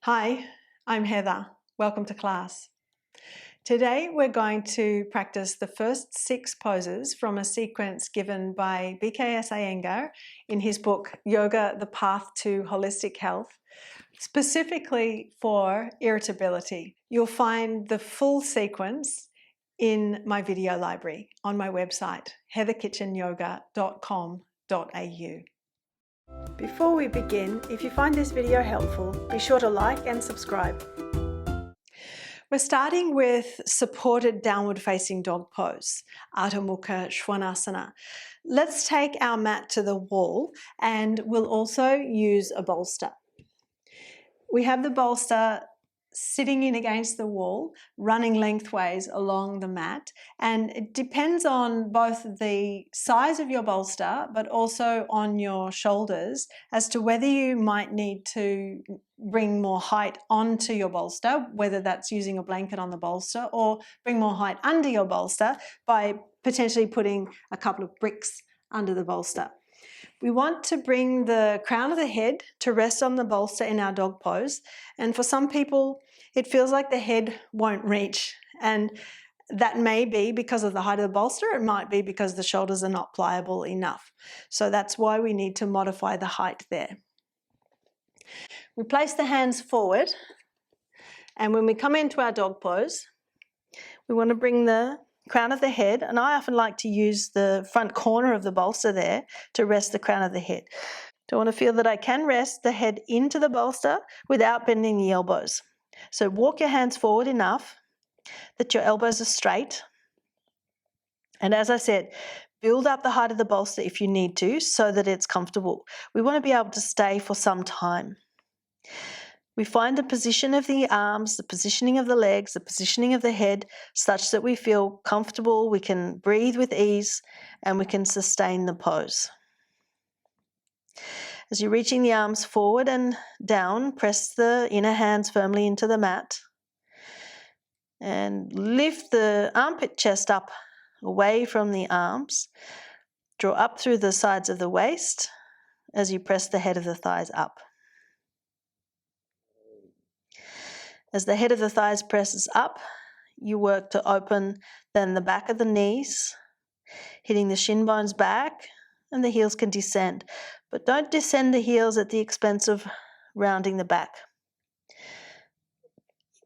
Hi, I'm Heather. Welcome to class. Today we're going to practice the first 6 poses from a sequence given by BKS Iyengar in his book Yoga, the Path to Holistic Health, specifically for irritability. You'll find the full sequence in my video library on my website heatherkitchenyoga.com.au. Before we begin, if you find this video helpful, be sure to like and subscribe. We're starting with supported downward facing dog pose, Adho Mukha Svanasana. Let's take our mat to the wall and we'll also use a bolster. We have the bolster sitting in against the wall, running lengthways along the mat, and it depends on both the size of your bolster but also on your shoulders as to whether you might need to bring more height onto your bolster, whether that's using a blanket on the bolster, or bring more height under your bolster by potentially putting a couple of bricks under the bolster. We want to bring the crown of the head to rest on the bolster in our dog pose, and for some people it feels like the head won't reach, and that may be because of the height of the bolster. It might be because the shoulders are not pliable enough. So that's why we need to modify the height there. We place the hands forward, and when we come into our dog pose, we want to bring the crown of the head, and I often like to use the front corner of the bolster there to rest the crown of the head. So I want to feel that I can rest the head into the bolster without bending the elbows. So walk your hands forward enough that your elbows are straight. And as I said, build up the height of the bolster if you need to so that it's comfortable. We want to be able to stay for some time. We find the position of the arms, the positioning of the legs, the positioning of the head such that we feel comfortable, we can breathe with ease, and we can sustain the pose. As you're reaching the arms forward and down, press the inner hands firmly into the mat and lift the armpit chest up away from the arms. Draw up through the sides of the waist as you press the head of the thighs up. As the head of the thighs presses up, you work to open then the back of the knees, hitting the shin bones back, and the heels can descend. But don't descend the heels at the expense of rounding the back.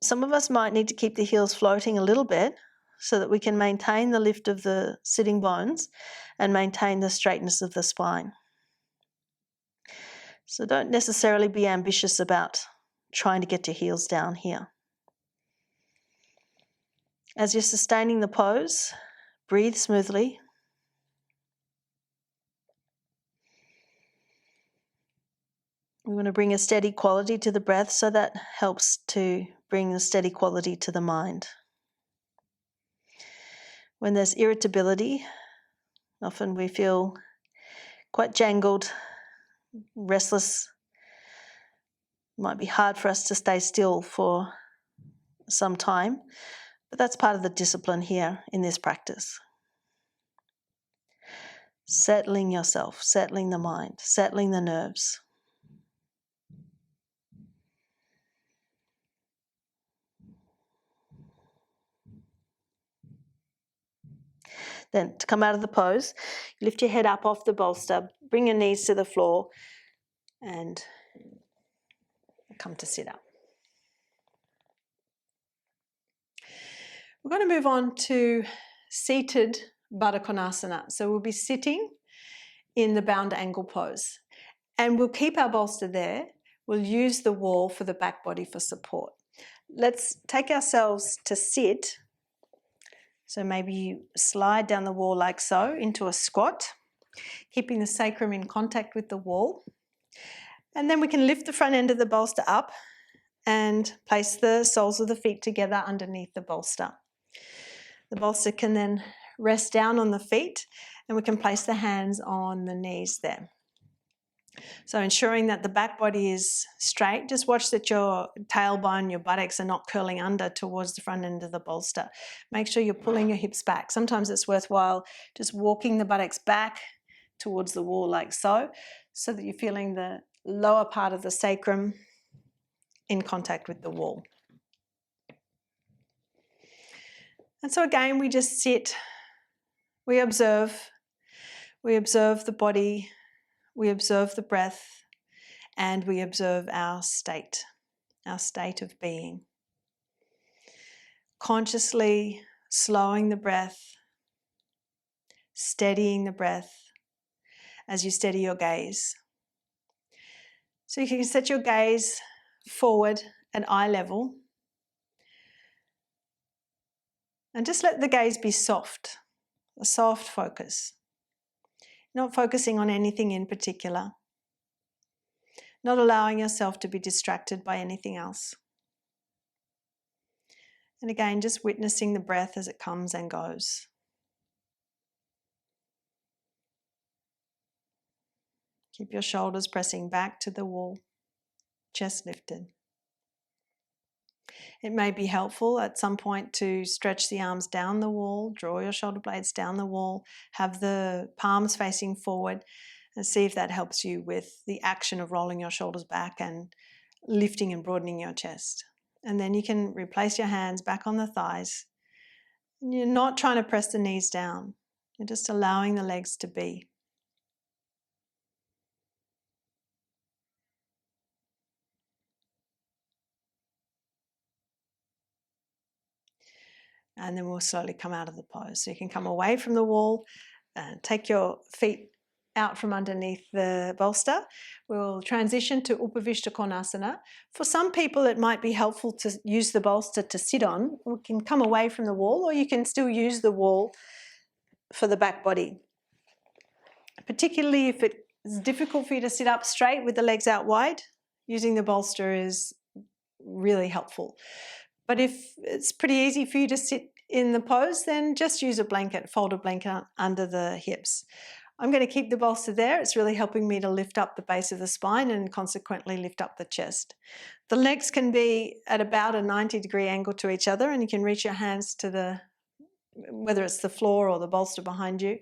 Some of us might need to keep the heels floating a little bit so that we can maintain the lift of the sitting bones and maintain the straightness of the spine. So don't necessarily be ambitious about trying to get your heels down here. As you're sustaining the pose, breathe smoothly. We want to bring a steady quality to the breath, so that helps to bring a steady quality to the mind. When there's irritability, often we feel quite jangled, restless. It might be hard for us to stay still for some time, but that's part of the discipline here in this practice. Settling yourself, settling the mind, settling the nerves. Then to come out of the pose, lift your head up off the bolster, bring your knees to the floor, and come to sit up. We're going to move on to seated Baddha Konasana. So we'll be sitting in the bound angle pose, and we'll keep our bolster there. We'll use the wall for the back body for support. Let's take ourselves to sit. So maybe you slide down the wall like so into a squat, keeping the sacrum in contact with the wall. And then we can lift the front end of the bolster up and place the soles of the feet together underneath the bolster. The bolster can then rest down on the feet, and we can place the hands on the knees there. So ensuring that the back body is straight, just watch that your tailbone, your buttocks are not curling under towards the front end of the bolster. Make sure you're pulling your hips back. Sometimes it's worthwhile just walking the buttocks back towards the wall like so, so that you're feeling the lower part of the sacrum in contact with the wall. And so again, we just sit, we observe the body, we observe the breath, and we observe our state of being. Consciously slowing the breath, steadying the breath as you steady your gaze. So you can set your gaze forward at eye level and just let the gaze be soft, a soft focus. Not focusing on anything in particular, not allowing yourself to be distracted by anything else. And again, just witnessing the breath as it comes and goes. Keep your shoulders pressing back to the wall, chest lifted. It may be helpful at some point to stretch the arms down the wall, draw your shoulder blades down the wall, have the palms facing forward, and see if that helps you with the action of rolling your shoulders back and lifting and broadening your chest. And then you can replace your hands back on the thighs. And you're not trying to press the knees down. You're just allowing the legs to be. And then we'll slowly come out of the pose. So you can come away from the wall, take your feet out from underneath the bolster. We'll transition to Upavishta Konasana. For some people, it might be helpful to use the bolster to sit on. We can come away from the wall, or you can still use the wall for the back body. Particularly if it's difficult for you to sit up straight with the legs out wide, using the bolster is really helpful. But if it's pretty easy for you to sit in the pose, then just use a blanket, fold a blanket under the hips. I'm going to keep the bolster there. It's really helping me to lift up the base of the spine and consequently lift up the chest. The legs can be at about a 90-degree angle to each other, and you can reach your hands to whether it's the floor or the bolster behind you,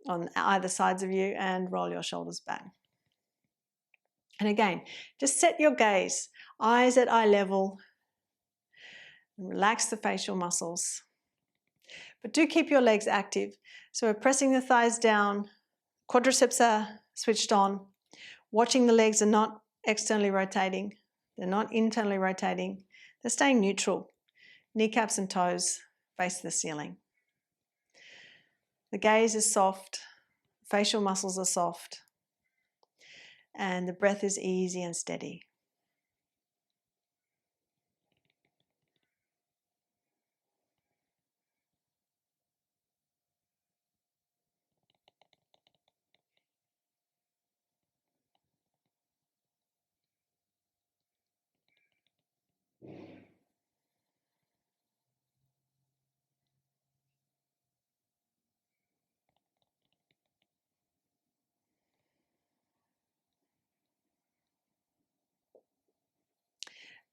on either sides of you, and roll your shoulders back. And again, just set your gaze, eyes at eye level, and relax the facial muscles. But do keep your legs active. So we're pressing the thighs down, quadriceps are switched on, watching the legs are not externally rotating, they're not internally rotating, they're staying neutral. Kneecaps and toes face the ceiling. The gaze is soft, facial muscles are soft, and the breath is easy and steady.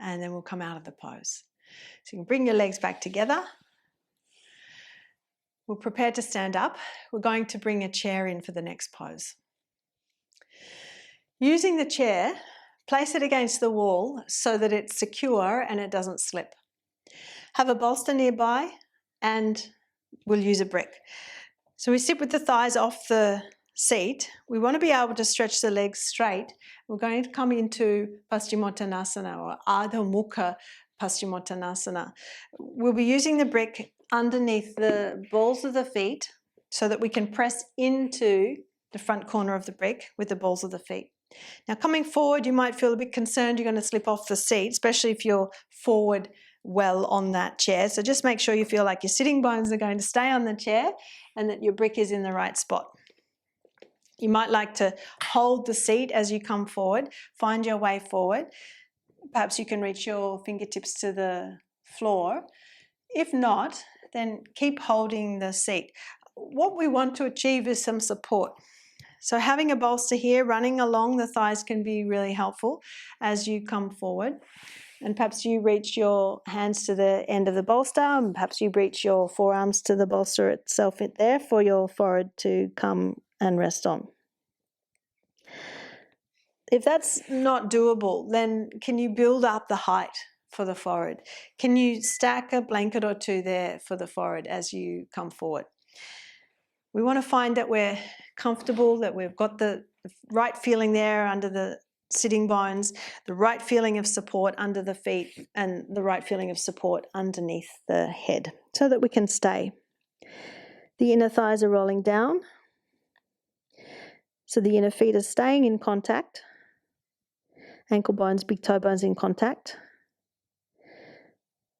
And then we'll come out of the pose. So you can bring your legs back together. We'll prepare to stand up. We're going to bring a chair in for the next pose. Using the chair, place it against the wall so that it's secure and it doesn't slip. Have a bolster nearby, and we'll use a brick. So we sit with the thighs off the seat. We want to be able to stretch the legs straight. We're going to come into Paschimottanasana, or Adho Mukha Paschimottanasana. We'll be using the brick underneath the balls of the feet so that we can press into the front corner of the brick with the balls of the feet. Now coming forward, you might feel a bit concerned you're going to slip off the seat, especially if you're forward well on that chair. So just make sure you feel like your sitting bones are going to stay on the chair and that your brick is in the right spot. You might like to hold the seat as you come forward, find your way forward. Perhaps you can reach your fingertips to the floor. If not, then keep holding the seat. What we want to achieve is some support. So having a bolster here running along the thighs can be really helpful as you come forward. And perhaps you reach your hands to the end of the bolster, and perhaps you reach your forearms to the bolster itself there for your forehead to come and rest on. If that's not doable, then can you build up the height for the forehead? Can you stack a blanket or two there for the forehead as you come forward? We want to find that we're comfortable, that we've got the right feeling there under the sitting bones, the right feeling of support under the feet, and the right feeling of support underneath the head, so that we can stay. The inner thighs are rolling down, so the inner feet are staying in contact. Ankle bones, big toe bones in contact.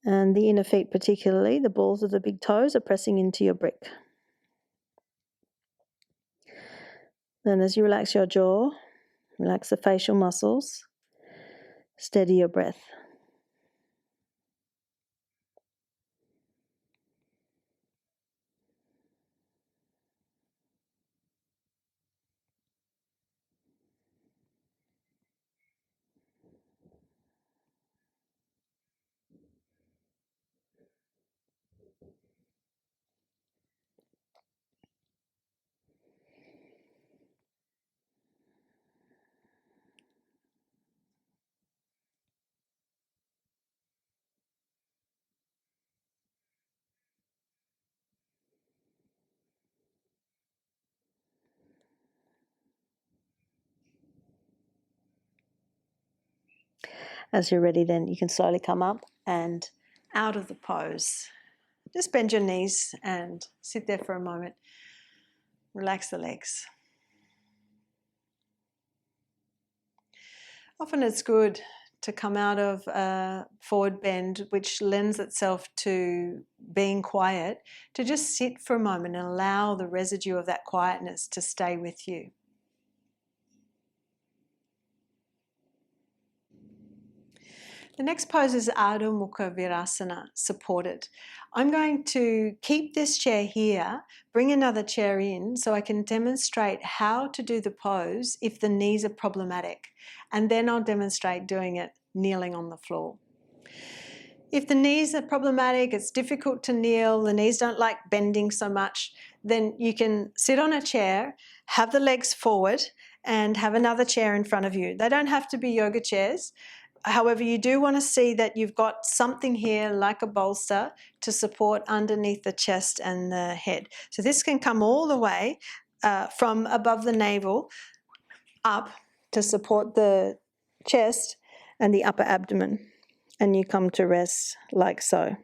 And the inner feet particularly, the balls of the big toes are pressing into your brick. Then as you relax your jaw, relax the facial muscles, steady your breath. As you're ready, then you can slowly come up and out of the pose. Just bend your knees and sit there for a moment. Relax the legs. Often it's good to come out of a forward bend, which lends itself to being quiet, to just sit for a moment and allow the residue of that quietness to stay with you. The next pose is Adho Mukha Virasana, supported. I'm going to keep this chair here, bring another chair in so I can demonstrate how to do the pose if the knees are problematic, and then I'll demonstrate doing it kneeling on the floor. If the knees are problematic, it's difficult to kneel, the knees don't like bending so much, then you can sit on a chair, have the legs forward, and have another chair in front of you. They don't have to be yoga chairs. However, you do want to see that you've got something here like a bolster to support underneath the chest and the head. So this can come all the way from above the navel up to support the chest and the upper abdomen. And you come to rest like so.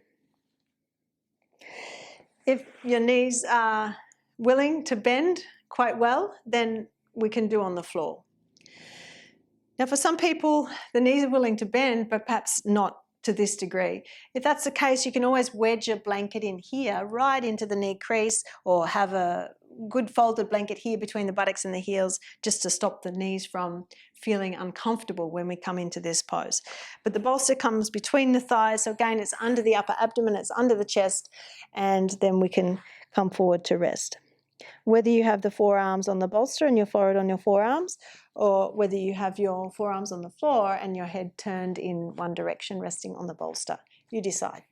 If your knees are willing to bend quite well, then we can do on the floor. Now, for some people, the knees are willing to bend, but perhaps not to this degree. If that's the case, you can always wedge a blanket in here, right into the knee crease, or have a good folded blanket here between the buttocks and the heels, just to stop the knees from feeling uncomfortable when we come into this pose. But the bolster comes between the thighs, so again, it's under the upper abdomen, it's under the chest, and then we can come forward to rest. Whether you have the forearms on the bolster and your forehead on your forearms, or whether you have your forearms on the floor and your head turned in one direction, resting on the bolster. You decide.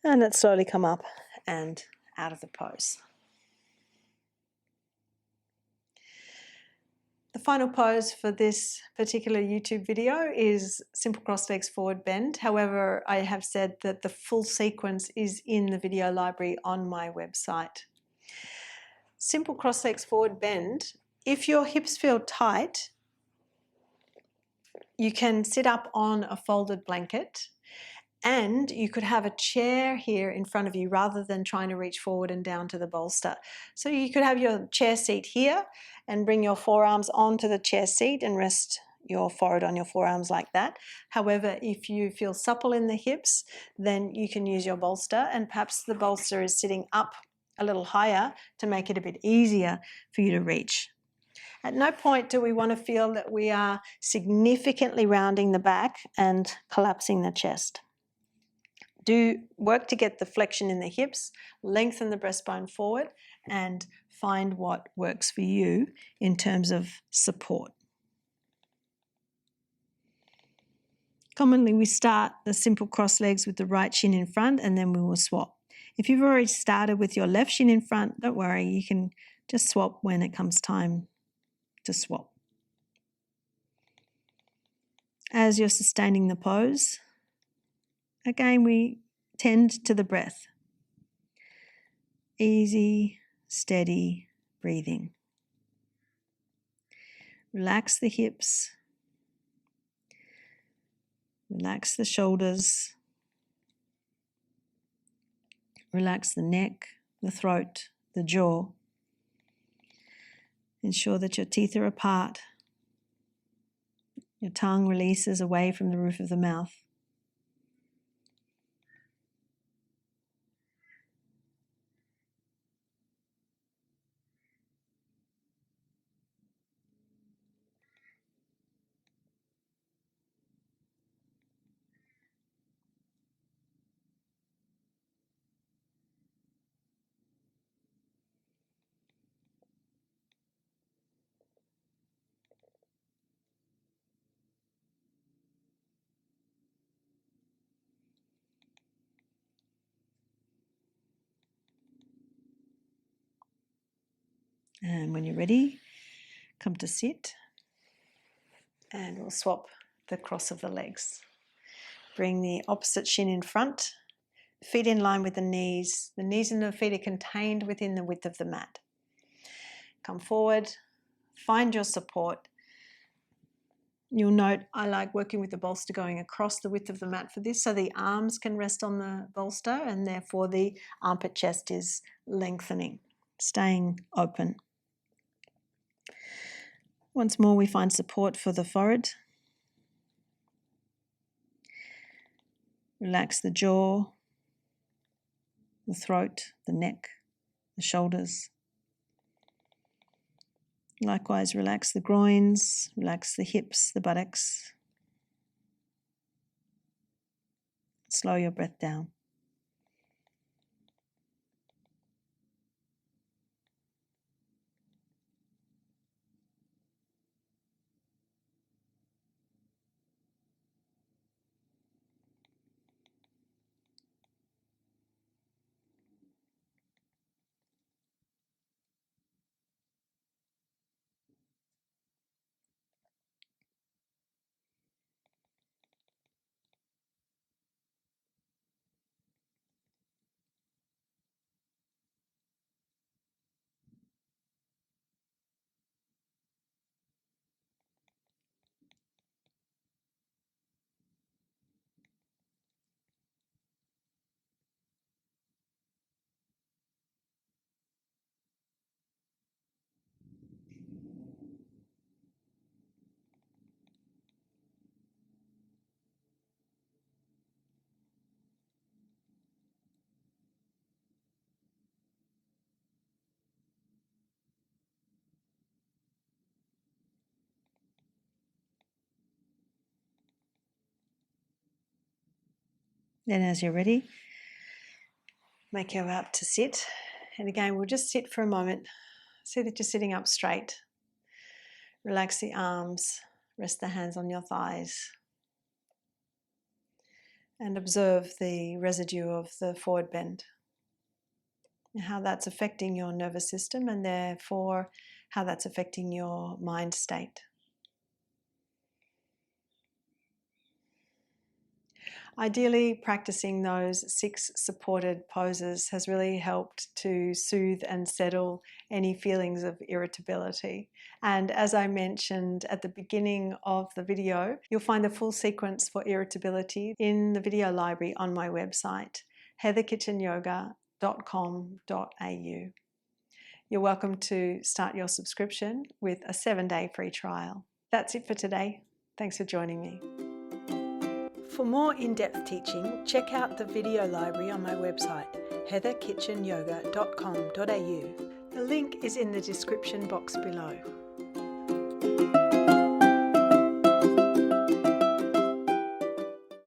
And let's slowly come up and out of the pose. The final pose for this particular YouTube video is simple cross legs forward bend. However, I have said that the full sequence is in the video library on my website. Simple cross legs forward bend. If your hips feel tight, you can sit up on a folded blanket, and you could have a chair here in front of you rather than trying to reach forward and down to the bolster. So you could have your chair seat here and bring your forearms onto the chair seat and rest your forehead on your forearms like that. However, if you feel supple in the hips, then you can use your bolster, and perhaps the bolster is sitting up a little higher to make it a bit easier for you to reach. At no point do we want to feel that we are significantly rounding the back and collapsing the chest. Do work to get the flexion in the hips, lengthen the breastbone forward, and find what works for you in terms of support. Commonly, we start the simple cross legs with the right shin in front, and then we will swap. If you've already started with your left shin in front, don't worry, you can just swap when it comes time to swap. As you're sustaining the pose, again, we tend to the breath. Easy, steady breathing. Relax the hips. Relax the shoulders. Relax the neck, the throat, the jaw. Ensure that your teeth are apart. Your tongue releases away from the roof of the mouth. And when you're ready, come to sit, and we'll swap the cross of the legs. Bring the opposite shin in front, feet in line with the knees. The knees and the feet are contained within the width of the mat. Come forward, find your support. You'll note I like working with the bolster going across the width of the mat for this, so the arms can rest on the bolster and therefore the armpit chest is lengthening, staying open. Once more, we find support for the forehead. Relax the jaw, the throat, the neck, the shoulders. Likewise, relax the groins, relax the hips, the buttocks. Slow your breath down. Then as you're ready, make your way up to sit. And again, we'll just sit for a moment. See that you're sitting up straight. Relax the arms, rest the hands on your thighs. And observe the residue of the forward bend and how that's affecting your nervous system and therefore how that's affecting your mind state. Ideally, practicing those 6 supported poses has really helped to soothe and settle any feelings of irritability. And as I mentioned at the beginning of the video, you'll find the full sequence for irritability in the video library on my website, heatherkitchenyoga.com.au. You're welcome to start your subscription with a 7-day free trial. That's it for today. Thanks for joining me. For more in-depth teaching, check out the video library on my website, heatherkitchenyoga.com.au. The link is in the description box below.